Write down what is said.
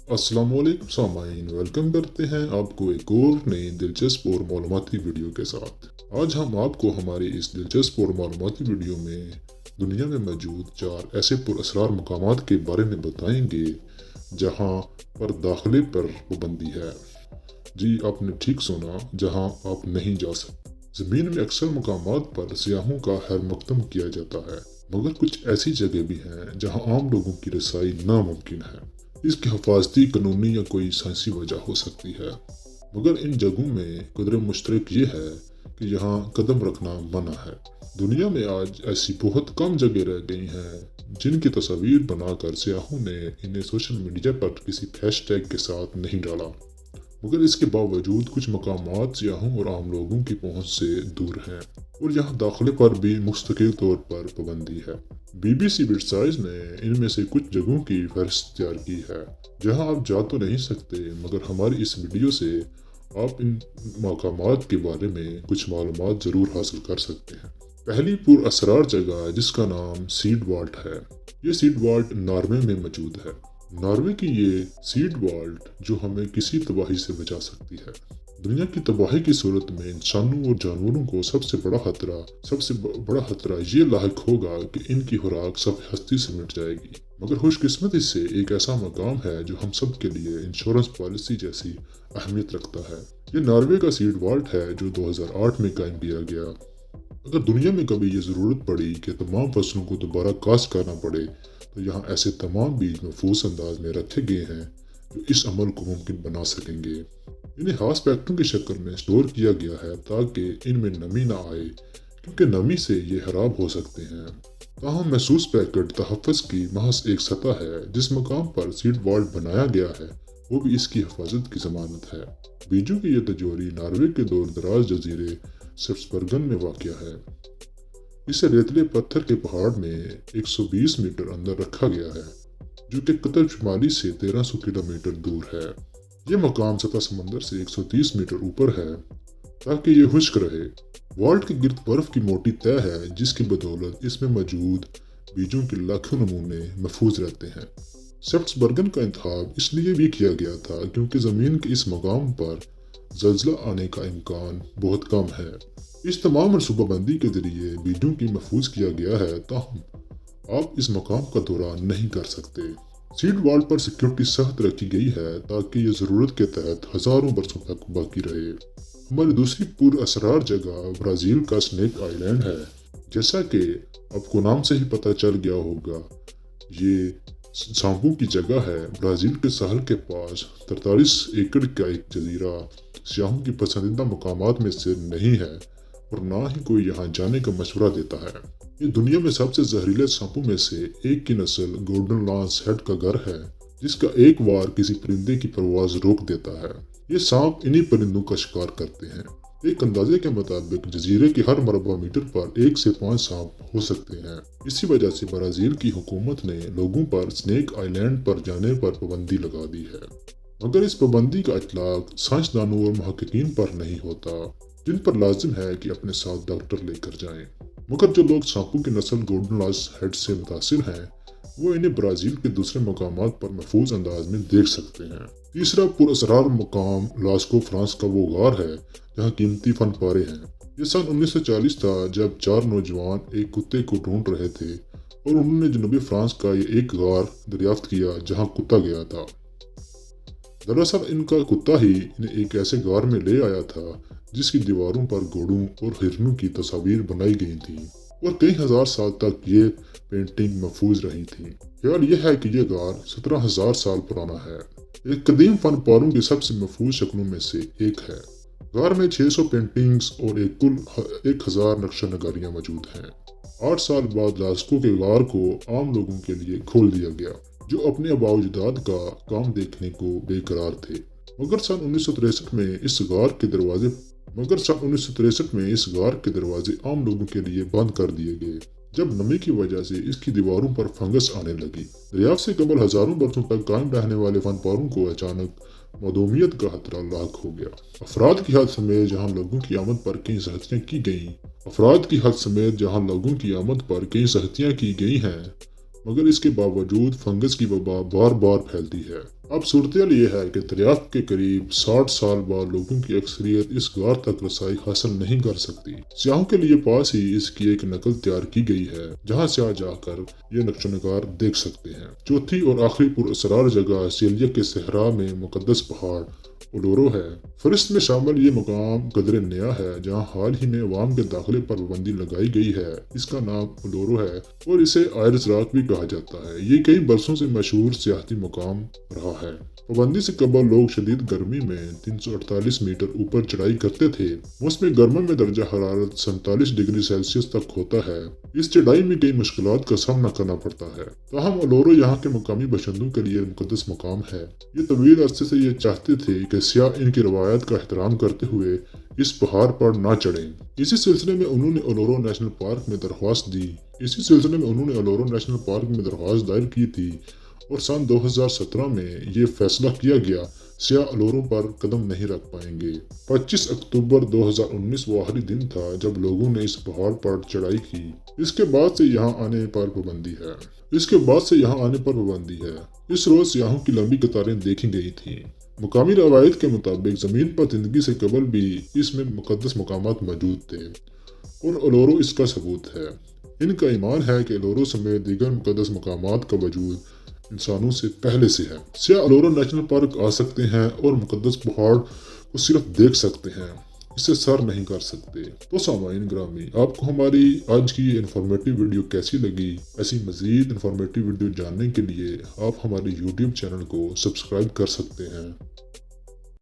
अस्सलाम वालेकुम सामाईन, वेलकम करते हैं आपको एक और नई दिलचस्प और मालूमाती वीडियो के साथ। आज हम आपको हमारी इस दिलचस्प और मालूमाती वीडियो में दुनिया में मौजूद 4 ऐसे पुरअसरार मकामात के बारे में बताएंगे जहां पर दाखिले पर पाबंदी है। जी आपने ठीक सुना, जहां आप नहीं जा सकते। ज़मीन में अक्सर मकामात पर सियाहों का खैर मकदम किया जाता है, मगर कुछ ऐसी जगह भी हैं जहां आम लोगों की रसाई नामुमकिन है। इसकी हिफाजती, कानूनी या कोई साइंसी वजह हो सकती है, मगर इन जगहों में कदर मुश्तरक ये है कि यहाँ कदम रखना मना है। दुनिया में आज ऐसी बहुत कम जगह रह गई हैं जिनकी तस्वीर बनाकर सियाहों ने इन्हें सोशल मीडिया पर किसी हैशटैग के साथ नहीं डाला, मगर इसके बावजूद कुछ मकामात सियाहों और आम लोगों की पहुंच से दूर हैं और यहाँ दाखिले पर भी मुस्तकिल तौर पर पाबंदी है। BBC वेबसाइट ने इनमें से कुछ जगहों की फहरिस्त तैयार की है जहां आप जा तो नहीं सकते, मगर हमारी इस वीडियो से आप इन मकामात के बारे में कुछ मालूमात ज़रूर हासिल कर सकते हैं। पहली पुरअसरार जगह जिसका नाम सीड वॉल्ट है। ये सीड वॉल्ट नॉर्वे में मौजूद है। नॉर्वे की ये सीड वॉल्ट जो हमें किसी तबाही से बचा सकती है। दुनिया की तबाही की सूरत में इंसानों और जानवरों को सबसे बड़ा खतरा ये लायक होगा कि इनकी खुराक सब हस्ती से मिट जाएगी। मगर खुशकिस्मती से एक ऐसा मकाम है जो हम सब के लिए इंश्योरेंस पॉलिसी जैसी अहमियत रखता है। ये नॉर्वे का सीड वॉल्ट है जो 2008 में कायम किया गया। अगर दुनिया में कभी ये ज़रूरत पड़ी कि तमाम फसलों को दोबारा काश्त करना पड़े, तो यहाँ ऐसे तमाम बीज महफूज अंदाज में रखे गए हैं जो इस अमल को मुमकिन बना सकेंगे। इन्हें खास पैकेटों की शक्ल में स्टोर किया गया है ताकि इनमें नमी ना आए, क्योंकि नमी से ये खराब हो सकते हैं। ताहम महसूस पैकेट तहफ़्फ़ुज़ की महज एक सतह है। जिस मकाम पर सीड वॉल्ट बनाया गया है वो भी इसकी हिफाजत की जमानत है। बीजों की यह तजोरी नॉर्वे के दूर दराज जजीरे स्पिट्सबर्गन में वाक़या है। इसे रेतले पत्थर के पहाड़ में 120 मीटर अंदर रखा गया है, जो कि कतर शुमाली से 1300 किलोमीटर दूर है। ये मकाम सतह समंदर से 130 मीटर ऊपर है ताकि ये खुश्क रहे। वॉल्ट के गिर्द बर्फ की मोटी तह है जिसकी बदौलत इसमें मौजूद बीजों के लाखों नमूने महफूज रहते हैं। स्पिट्सबर्गन का इंतखाब इसलिए भी किया गया था क्योंकि ज़मीन के इस मकाम पर ज़ल्ज़ला आने का इम्कान बहुत कम है। इस तमाम मनसूबाबंदी के जरिए बीजों की महफूज किया गया है, ताहम आप इस मकाम का दौरा नहीं कर सकते। सीड वॉल्ट पर सिक्योरिटी सख्त रखी गई है ताकि ये ज़रूरत के तहत हज़ारों बरसों तक बाकी रहे। हमारी दूसरी पुरअसरार जगह ब्राज़ील का स्नेक आइलैंड है। जैसा कि आपको नाम से ही पता चल गया होगा, ये सांपों की जगह है। ब्राज़ील के साहल के पास 43 एकड़ का एक जजीरा सियाहों की पसंदीदा मकामात में से नहीं है और ना ही कोई यहाँ जाने का मशवरा देता है। ये दुनिया में सबसे जहरीले सांपों में से एक की नस्ल गोल्डन लॉन्स हेड का घर है, जिसका एक वार किसी परिंदे की परवाज रोक देता है। ये सांप इन्हीं परिंदों का शिकार करते हैं। एक अंदाजे के मुताबिक जजीरे के हर मरबा मीटर पर 1 से 5 सांप हो सकते हैं। इसी वजह से ब्राज़ील की हुकूमत ने लोगों पर स्नेक आइलैंड पर जाने पर पाबंदी लगा दी है, मगर इस पाबंदी का इतलाक साइंसदानों और महक़्क़ीन पर नहीं होता, जिन पर लाजिम है कि अपने साथ डॉक्टर लेकर जाएं। मगर जो लोग सांपों की नस्ल गोल्डन लॉन्स हेड से मुतासिर हैं, वो इन्हें ब्राज़ील के दूसरे मकामात पर महफूज अंदाज में देख सकते हैं। तीसरा पुरअसरार मकाम लास्को फ्रांस का वो गार है जहाँ कीमती फन पारे हैं। ये सन 1940 था जब 4 नौजवान एक कुत्ते को ढूंढ रहे थे और उन्होंने जनूबी फ्रांस का ये एक गार दरियाफ्त किया जहाँ कुत्ता गया था। दरअसल इनका कुत्ता ही इन्हें एक ऐसे गार में ले आया था जिसकी दीवारों पर घोड़ों और हिरनों की तस्वीर बनाई गई थी और कई हजार साल तक ये पेंटिंग महफूज रही थी। ख्याल यह है कि यह गार 17,000 साल पुराना है। एक कदीम फन पारों की सबसे महफूज शक्लों में से एक है। गार में 600 पेंटिंग्स और एक कुल 1000 नक्शा नगारियाँ मौजूद हैं। 8 साल बाद लास्को के गार को आम लोगों के लिए खोल दिया गया जो अपने आबाओ-अजदाद का काम देखने को बेकरार थे। मगर सन 1963 में इस गार के दरवाजे आम लोगों के लिए बंद कर दिए गए जब नमी की वजह से इसकी दीवारों पर फंगस आने लगी। दरियाफ्त से कबल हजारों बरसों तक कायम रहने वाले फनपारों को अचानक मदोमियत का खतरा लाक हो गया। अफराद की हद समेत जहाँ लोगों की आमद पर कई सख्तियाँ की गई हैं, मगर इसके बावजूद फंगस की वबा बार बार फैलती है। अब सूरत ये है कि दरियाफ्त के करीब 60 साल बाद लोगों की अक्सरियत इस गार तक रसाई हासिल नहीं कर सकती। सियाहों के लिए पास ही इसकी एक नकल तैयार की गई है जहां सियाह जाकर ये नक्शोनगार देख सकते हैं। चौथी और आखिरी पुरअसरार जगह सीरिया के सहरा में मुकद्दस पहाड़ उलोरो है। फहरिस्त में शामिल ये मुकाम कदरे नया है जहाँ हाल ही में अवाम के दाखिले पर पाबंदी लगाई गई है। इसका नाम उलोरो है और इसे आयरस रॉक भी कहा जाता है। ये कई बरसों से मशहूर सियाहती मुकाम रहा है। पाबंदी से कबल लोग शदीद गर्मी में 348 मीटर ऊपर चढ़ाई करते थे। मौसम गर्मा में दर्जा हरारत 47 डिग्री सेल्सियस तक होता है। इस चढ़ाई में कई मुश्किलात का सामना करना पड़ता है। ताहम उलोरो यहाँ के मकामी बशिंदों के लिए मुकद्दस मकाम है। ये तवील अरसे से ये चाहते थे कि सियाह इनकी रवायत का एहतराम करते हुए इस पहाड़ पर ना चढ़ें। इसी सिलसिले में उन्होंने उलोरो नेशनल पार्क में दरख्वास्त दायर की थी और सन 2017 में ये फैसला किया गया सियाह उलोरो पर कदम नहीं रख पाएंगे। 25 अक्टूबर 2019 वो आखिरी दिन था जब लोगों ने इस पहाड़ पर चढ़ाई की। इसके बाद से यहाँ आने पर पाबंदी है। इस रोज सियाहों की लंबी कतारें देखी गई थी। मुकामी रवायत के मुताबिक जमीन पर जिंदगी से कबल भी इसमें मुकद्दस मकामात मौजूद थे और उलोरो इसका सबूत है। इनका ईमान है कि उलोरो समेत दीगर मुकद्दस मकामात का वजूद इंसानों से पहले से है। सियाह उलोरो नेशनल पार्क आ सकते हैं और मुकद्दस पहाड़ को सिर्फ देख सकते हैं, इसे सर नहीं कर सकते। तो सामाईन ग्रामी, आपको हमारी आज की ये इन्फॉर्मेटिव वीडियो कैसी लगी? ऐसी मजीद इन्फॉर्मेटिव वीडियो जानने के लिए आप हमारे YouTube चैनल को सब्सक्राइब कर सकते हैं।